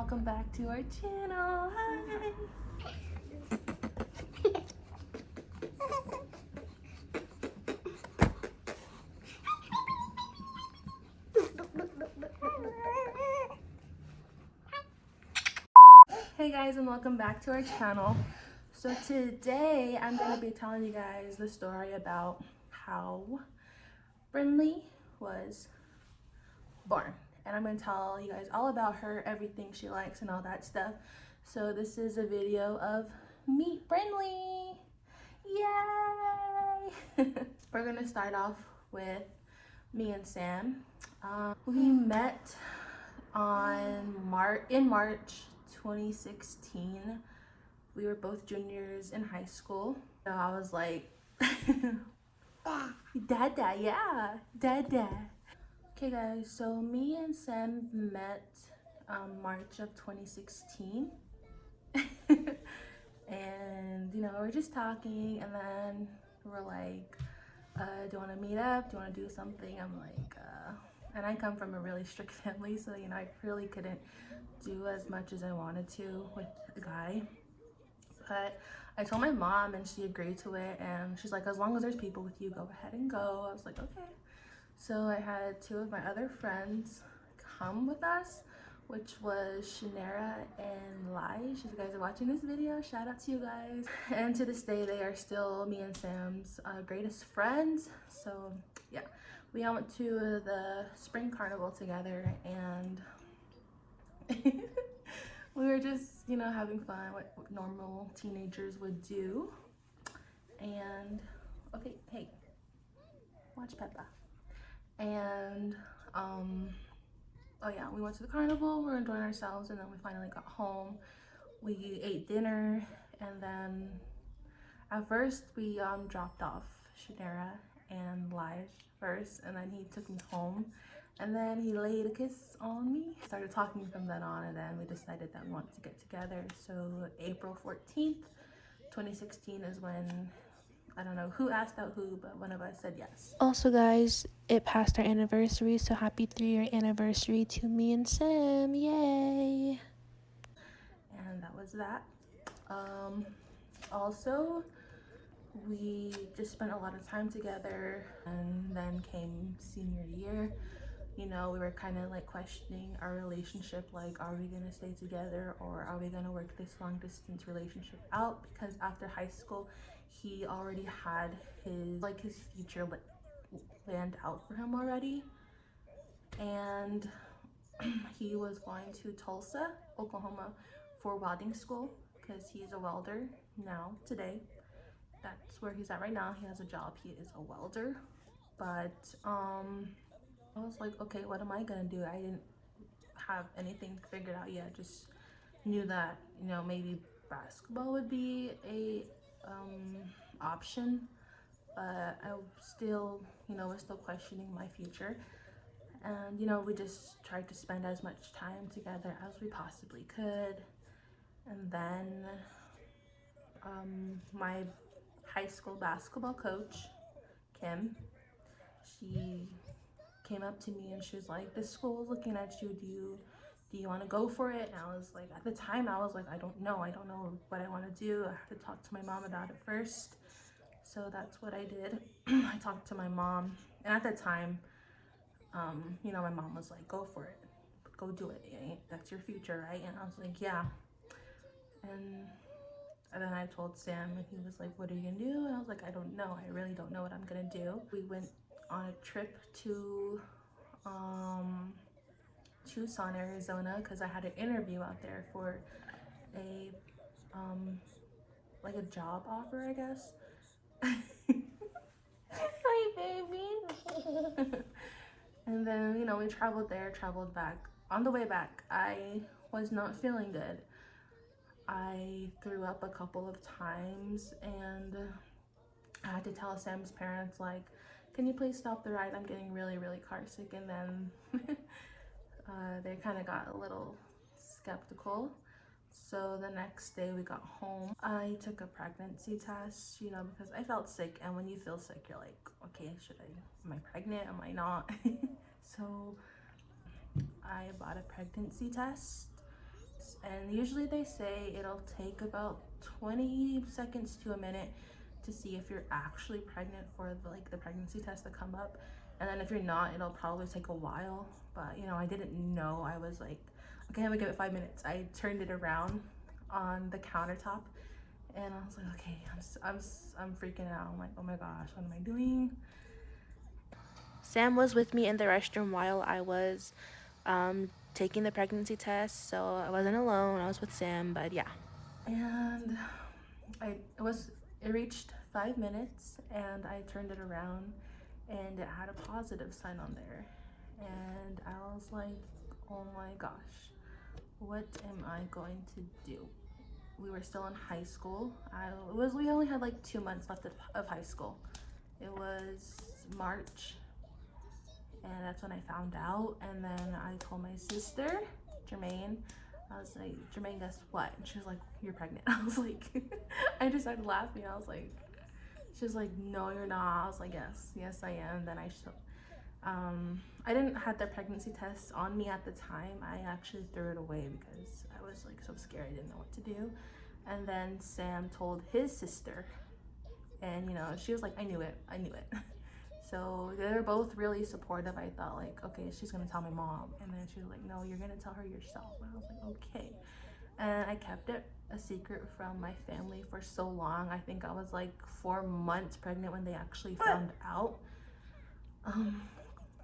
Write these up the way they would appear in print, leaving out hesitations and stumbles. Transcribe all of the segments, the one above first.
welcome back to our channel. Hi. Hey guys, and welcome back to our channel. So today I'm going to be telling you guys the story about how Brynleigh was born. And I'm going to tell you guys all about her, everything she likes and all that stuff. So this is a video of Meet Brynleigh. Yay! We're going to start off with me and Sam. We met in March 2016. We were both juniors in high school. So I was like, Dada, yeah, Dada. Okay guys, so me and Sam met March of 2016. And we're just talking, and then we're like, do you want to meet up? Do you want to do something? I'm like, and I come from a really strict family, so I really couldn't do as much as I wanted to with a guy. But I told my mom, and she agreed to it, and she's like, as long as there's people with you, go ahead and go. I was like, okay. So I had two of my other friends come with us, which was Shanera and Lige. If you guys are watching this video, shout out to you guys. And to this day, they are still me and Sam's greatest friends. So yeah, we all went to the spring carnival together, and we were just, having fun, what normal teenagers would do. And okay, hey, watch Peppa. And oh yeah, we went to the carnival, we were enjoying ourselves, and then we finally got home. We ate dinner, and then at first we dropped off Shanera and Lige first, and then he took me home, and then he laid a kiss on me. Started talking from then on, and then we decided that we wanted to get together. So April 14th, 2016 is when, I don't know who asked out who, but one of us said yes. Also guys, it passed our anniversary, so happy 3-year anniversary to me and Sam, yay! And that was that. Also, we just spent a lot of time together, and then came senior year. We were kind of like questioning our relationship, like, are we gonna stay together, or are we gonna work this long distance relationship out? Because after high school, he already had his future planned out for him already, and he was going to Tulsa, Oklahoma for welding school, because he's a welder now today. That's where he's at right now. He has a job, he is a welder. But I was like, okay, what am I gonna do? I didn't have anything figured out yet. Just knew that maybe basketball would be a option, but I still was still questioning my future. And we just tried to spend as much time together as we possibly could. And then my high school basketball coach, Kim, she came up to me and she was like, this school is looking at you, do you want to go for it? And I was like, at the time I was like, I don't know what I want to do. I have to talk to my mom about it first. So that's what I did. I talked to my mom, and at the time my mom was like, go for it, go do it, that's your future, right? And I was like, yeah. And then I told Sam, and he was like, what are you gonna do? And I was like, I don't know, I really don't know what I'm gonna do. We went on a trip to Tucson, Arizona, because I had an interview out there for a like a job offer, I guess. Hi baby. And then we traveled there, traveled back. On the way back, I was not feeling good. I threw up a couple of times, and I had to tell Sam's parents, like, can you please stop the ride? I'm getting really, really car sick. And then they kind of got a little skeptical. So the next day we got home, I took a pregnancy test, because I felt sick. And when you feel sick, you're like, okay, am I pregnant? Am I not? So I bought a pregnancy test And usually they say it'll take about 20 seconds to a minute to see if you're actually pregnant for the pregnancy test to come up. And then if you're not, it'll probably take a while. But you know, I didn't know. I was like, okay, I'm gonna give it 5 minutes. I turned it around on the countertop, and I was like, okay, I'm freaking out. I'm like, oh my gosh, what am I doing? Sam was with me in the restroom while I was taking the pregnancy test, so I wasn't alone. I was with Sam, but yeah. And it reached 5 minutes, and I turned it around, and it had a positive sign on there, and I was like, oh my gosh, what am I going to do? We were still in high school. We only had like 2 months left of high school. It was March, and that's when I found out. And then I told my sister, Jermaine, I was like, Jermaine, guess what? And she was like, you're pregnant. I was like, I just started laughing. I was like, she was like, no, you're not. I was like, yes, I am. Then I didn't have the pregnancy test on me at the time. I actually threw it away because I was like so scared. I didn't know what to do. And then Sam told his sister, and you know, she was like, I knew it. So they were both really supportive. I thought like, okay, she's gonna tell my mom. And then she was like, no, you're gonna tell her yourself. And I was like, okay. And I kept it a secret from my family for so long. I think I was like 4 months pregnant when they actually found out.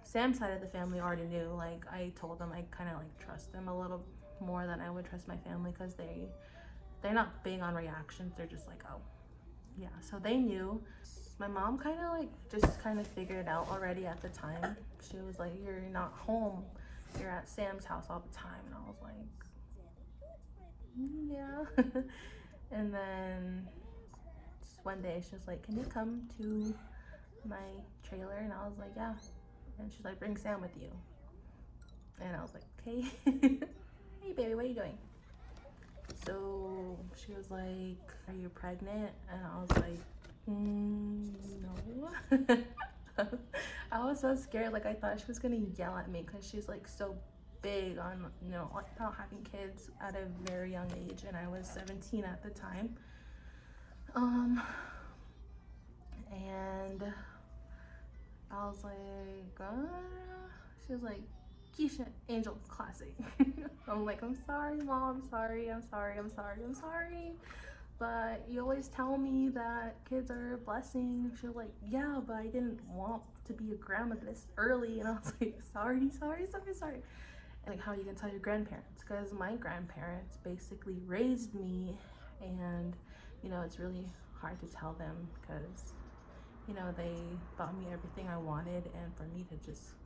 Sam's side of the family already knew. Like, I told them I kind of like trust them a little more than I would trust my family, because they're not big on reactions. They're just like, oh yeah. So they knew. My mom kind of like just kind of figured it out already at the time. She was like, you're not home, you're at Sam's house all the time. And I was like, yeah. And then just one day she was like, can you come to my trailer? And I was like, yeah. And she's like, bring Sam with you. And I was like, okay. Hey baby, what are you doing? So she was like, are you pregnant? And I was like, no. I was so scared. Like, I thought she was gonna yell at me, because she's like so big on, you know, about having kids at a very young age, and I was 17 at the time. And I was like, she was like, Keisha, Angel, classic. I'm like, I'm sorry, Mom, I'm sorry. But you always tell me that kids are a blessing. She was like, yeah, but I didn't want to be a grandma this early. And I was like, sorry. And like, how are you gonna tell your grandparents? Because my grandparents basically raised me, and you know, it's really hard to tell them, because you know, they bought me everything I wanted, and for me to just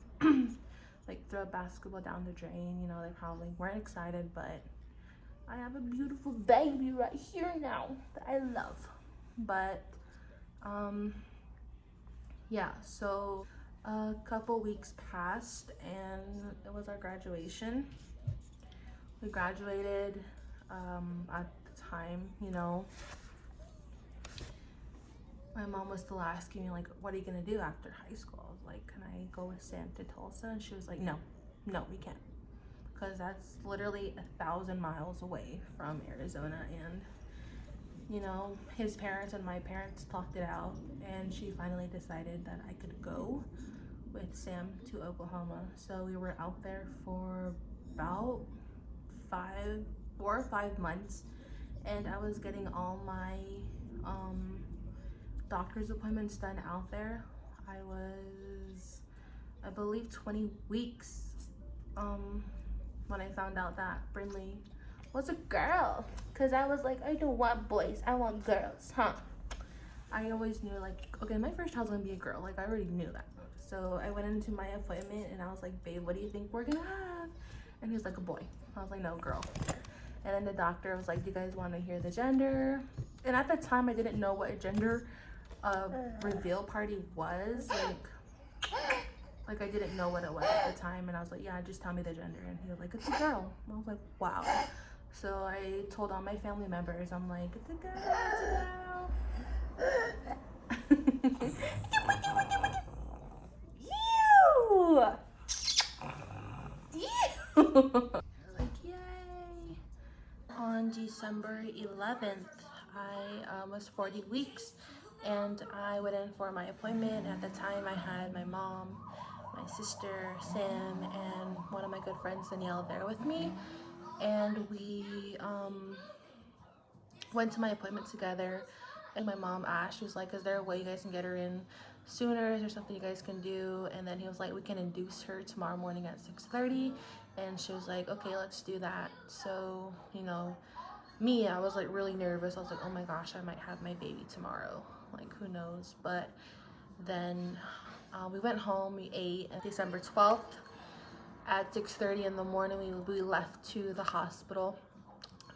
like throw a basketball down the drain, you know, they probably weren't excited. But I have a beautiful baby right here now that I love. But yeah, so a couple weeks passed, and it was our graduation. We graduated at the time, you know, my mom was still asking me like, what are you gonna do after high school? I was like, can I go with Sam to Tulsa? And she was like, no, we can't, because that's literally 1,000 miles away from Arizona. And you know, his parents and my parents talked it out, and she finally decided that I could go with Sam to Oklahoma. So we were out there for about 4 or 5 months, and I was getting all my doctor's appointments done out there. I was, I believe, 20 weeks when I found out that Brynleigh was a girl, because I was like, I don't want boys, I want girls, huh? I always knew, like, okay, my first child's gonna be a girl. Like, I already knew that. So I went into my appointment and I was like, babe, what do you think we're gonna have? And he was like, a boy. I was like, no, girl. And then the doctor was like, do you guys want to hear the gender? And at the time, I didn't know what a gender reveal party was. Like I didn't know what it was at the time. And I was like, yeah, just tell me the gender. And he was like, it's a girl. And I was like, wow. So I told all my family members, I'm like, it's a girl, You! Like, yay! 7th, I was 40 weeks, and I went in for my appointment. At the time, I had my mom, my sister, Sam, and one of my good friends, Danielle, there with me. And we went to my appointment together. And my mom asked, she was like, is there a way you guys can get her in sooner? Is there something you guys can do? And then he was like, we can induce her tomorrow morning at 6:30. And she was like, okay, let's do that. So, you know, me, I was like really nervous. I was like, oh my gosh, I might have my baby tomorrow. Like, who knows? But then we went home, we ate. And December 12th at 6:30 in the morning, we left to the hospital.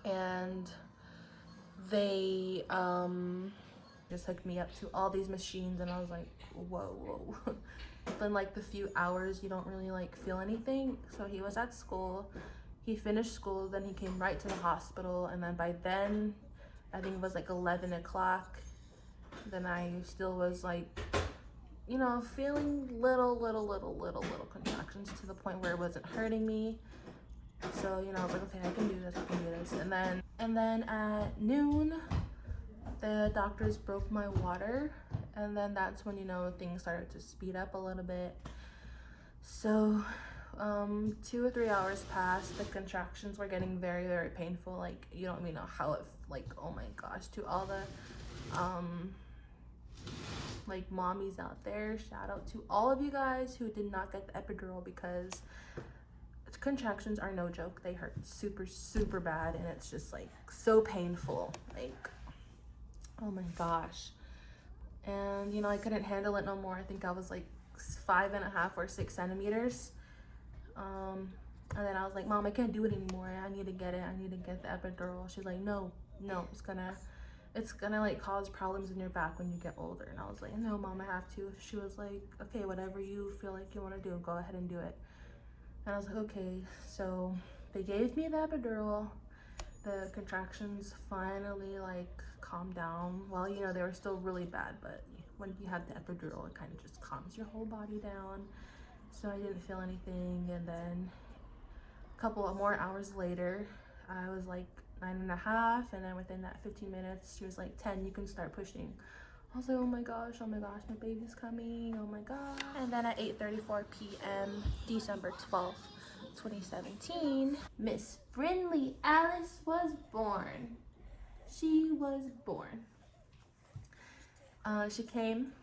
And they just hooked me up to all these machines, and I was like, whoa. Then like the few hours you don't really like feel anything. So he was at school, he finished school, then he came right to the hospital, and then by then I think it was like 11 o'clock. Then I still was like, you know, feeling little contractions to the point where it wasn't hurting me. So, you know, I was like, okay, I can do this. And then at noon, the doctors broke my water. And then that's when, you know, things started to speed up a little bit. So, 2 or 3 hours passed. The contractions were getting very painful. Like, you don't even know how it, like, oh my gosh, to all the, like, mommies out there, shout out to all of you guys who did not get the epidural, because contractions are no joke. They hurt super bad, and it's just like so painful, like, oh my gosh. And you know, I couldn't handle it no more. I think I was like 5.5 or 6 centimeters. And then I was like, Mom, I can't do it anymore. I need to get the epidural. She's like, no, it's gonna like cause problems in your back when you get older. And I was like, no, Mom, I have to. She was like, okay, whatever you feel like you want to do, go ahead and do it. And I was like, okay. So they gave me the epidural. The contractions finally like calmed down. Well, you know, they were still really bad, but when you have the epidural, it kind of just calms your whole body down. So I didn't feel anything. And then a couple of more hours later, I was like 9.5, and then within that 15 minutes, she was like, 10, you can start pushing. I was like, oh my gosh, my baby's coming, oh my god. And then at 8:34 p.m., December 12th, 2017, Miss Brynleigh Alice was born. She was born. She came.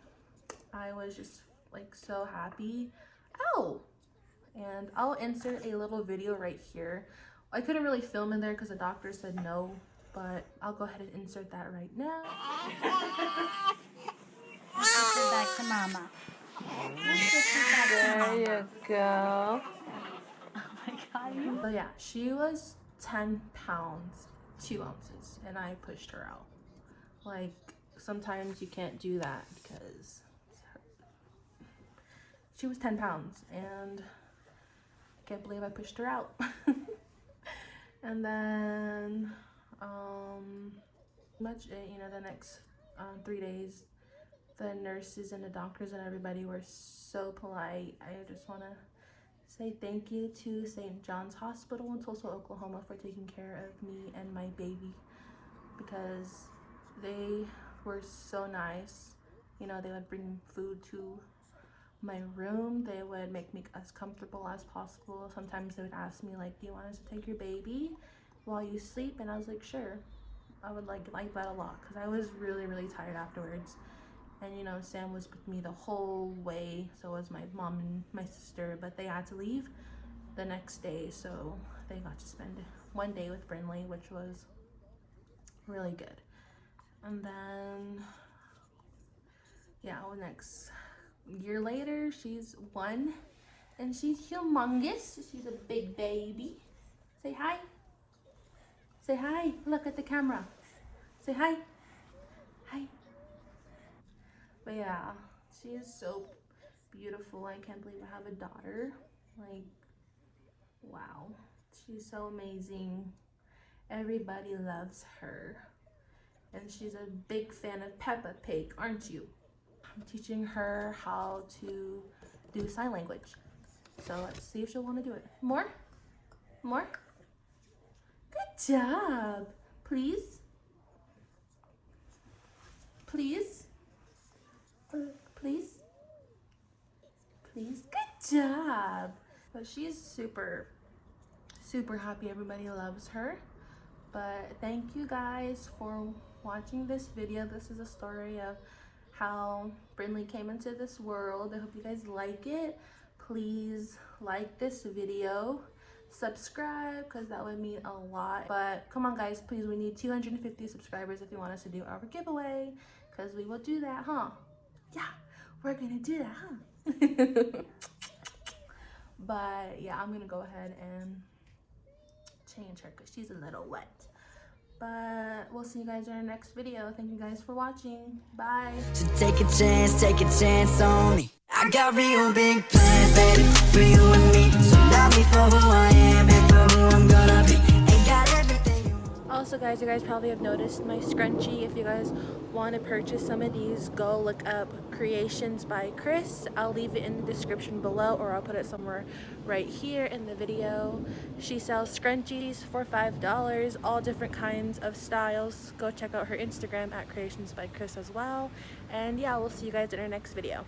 I was just like so happy. Ow! And I'll insert a little video right here. I couldn't really film in there because the doctor said no, but I'll go ahead and insert that right now. Let's get back to Mama. There you go. Oh my God. But yeah, she was 10 pounds, 2 ounces, and I pushed her out. Like, sometimes you can't do that because she was 10 pounds, and I can't believe I pushed her out. And then, much it, you know, the next 3 days, the nurses and the doctors and everybody were so polite. I just want to say thank you to St. John's Hospital in Tulsa, Oklahoma for taking care of me and my baby, because they were so nice. You know, they would bring food to my room. They would make me as comfortable as possible. Sometimes they would ask me like, do you want us to take your baby while you sleep? And I was like, sure. I would like that a lot, because I was really tired afterwards. And you know, Sam was with me the whole way, so was my mom and my sister, but they had to leave the next day, so they got to spend one day with Brynleigh, which was really good. And then, yeah, next year later, she's 1, and she's humongous. She's a big baby. Say hi. Say hi. Look at the camera. Say hi. Hi. But yeah, she is so beautiful. I can't believe I have a daughter. Like, wow. She's so amazing. Everybody loves her. And she's a big fan of Peppa Pig, aren't you? I'm teaching her how to do sign language. So let's see if she'll want to do it. More? More? Good job. Please? Please? Please? Please? Good job! But she's super, super happy. Everybody loves her. But thank you guys for watching this video. This is a story of how Brynleigh came into this world. I hope you guys like it. Please like this video, subscribe, because that would mean a lot. But come on guys, please, we need 250 subscribers if you want us to do our giveaway, because we will do that, huh? Yeah, we're gonna do that, huh? But yeah, I'm gonna go ahead and change her because she's a little wet. But we'll see you guys in our next video. Thank you guys for watching. Bye. So take a chance on me. I got real big plans, baby, for you and me. So love me for who I am and for who I'm gonna be. Ain't got everything you want. Also guys, you guys probably have noticed my scrunchie. If you guys want to purchase some of these, go look up Creations by Chris. I'll leave it in the description below, or I'll put it somewhere right here in the video. She sells scrunchies for $5, all different kinds of styles. Go check out her Instagram at Creations by Chris as well. And yeah, we'll see you guys in our next video.